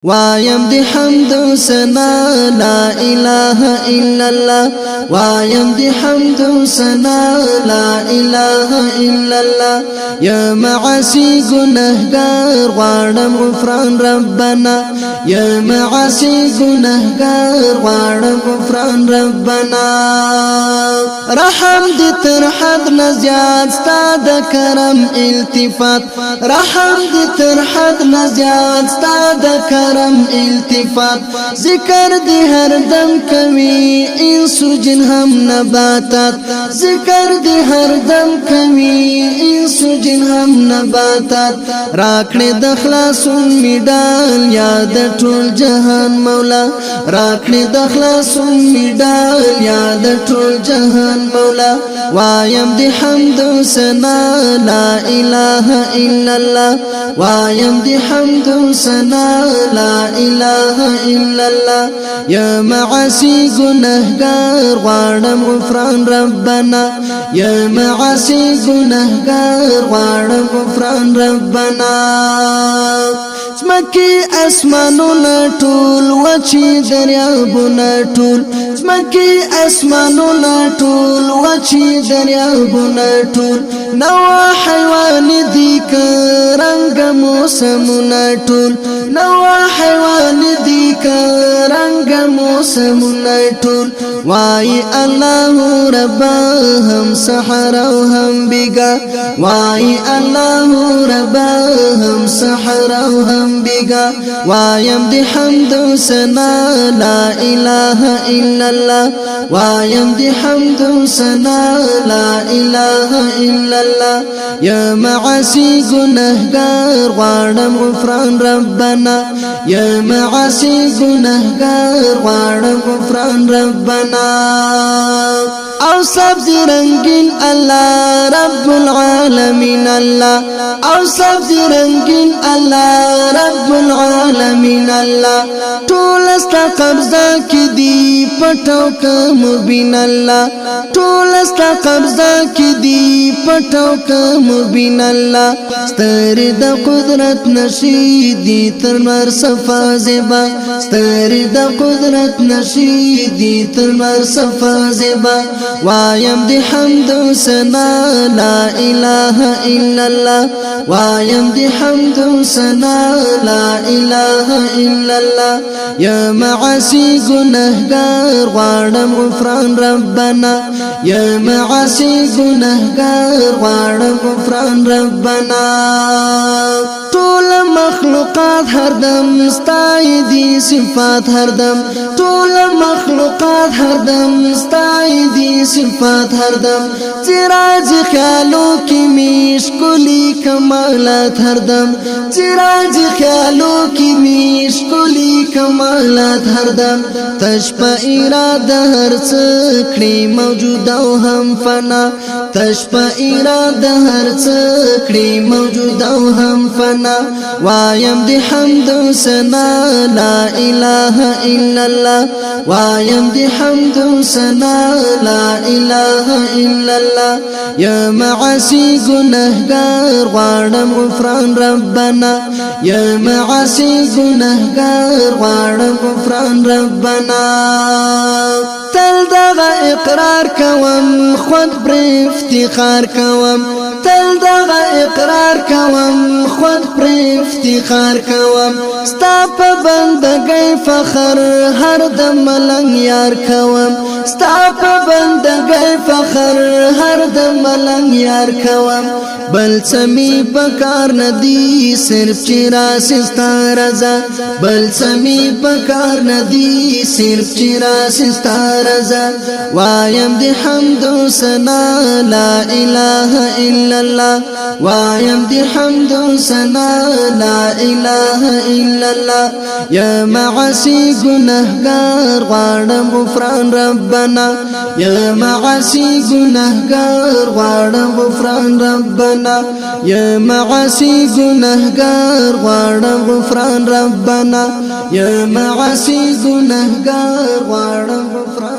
وایم دی حمد و ثنا لا اله الا الله وایم دی حمد و ثنا لا اله الا الله یا معاصی گناهگار غواړم غفران ربنا یا معاصی گناهگار غواړم غفران ربنا رحم دی تر حد نزیاد ستا د کرم التفات رحم دی تر حد نزیاد ستا د کرم التفات ذکر دی ہر دم کمی انس و جن ہم نباتات ذکر دی ہر دم کمی انس و جن ہم نباتات راکڑے دخلاسون میڈال یاد ټول جہان مولا راکڑے دخلاسون میڈال یاد ټول جہان مولا وایم دی حمد و ثنا لا الہ الا اللہ وایم دی حمد و ثنا لا اله الا الله یا معاصی گناهگار غواړم غفران ربنا یا معاصی گناهگار غواړم غفران ربنا زمکی اسمانونه ټول وچی دریابونه ټول زمکی اسمانونه ټول وچی دریابونه ټول نو حیوان دی که رنگ موسمونه ټول نو حیوان دی که رنگ موسمونه ټول وای الله ربا هم سحر او هم بیگا وای الله ربا هم سحر او هم بیگا وایم دی حمد و ثنا لا اله الا الله وایم دی حمد و ثنا لا اله الا الله یا معاصی گناهگار غواړم غفران ربنا یا معاصی گناهگار غواړم غفران ربنا او سبزی رنگین الله رب العالمین الله او سبزی رنگین الله رب العالمین الله ټول استا قبضه کی دی پټو کم بین الله ټول استا قبضه کی دی پټو کم بین الله ستر د قدرت نشی دی تر نور صفا زبا ستر د قدرت نشی دی تر نور صفا زبا وایم دی حمد و ثنا لا اله الا الله وایم دی حمد و ثنا لا اله الا الله یا معاصی گناهگار غواړم غفران ربنا یا معاصی گناهگار غواړم غفران ربنا ټول مخلوقات هر دم ستای دی صفات هر دم ټول مخلوقات هر دم ستای دی صفات هر دم چراج خیالو کی مشکلی کمالات هر دم چراج خیالو کی مشکلی کمالات هر دم تشپ اراده هر څکړي موجود او هم فنا تشپ اراده هر څکړي موجود او هم فنا وایم دی حمد و ثنا لا اله الا الله وایم دی حمد و ثنا لا اله الا الله یا معاصی گناهگار غواړم غفران ربنا یا معاصی گناهگار غواړم غفران ربنا تل دغه اقرار کوم خود پر افتخار کوم تل دغه اقرار کوم خود پر افتخار کوم ستا په بندګۍ فخر هر دم ملنګ یار کوم ستا په بندګۍ فخر هر دم ملنګ یار کوم بل سمی پکار ندی صرف چرا سستا رضا بل سمی پکار ندی صرف چرا سستا رضا وایم دی حمد و ثنا لا اله الا الله وایم دی حمد و ثنا لا اله الا الله یا معاصی گناهگار غواړم غفران ربنا یا معاصی گناهگار غواړم غفران ربنا یا معاصی گناهگار غواړم غفران ربنا یا معاصی گناهگار غواړم غفران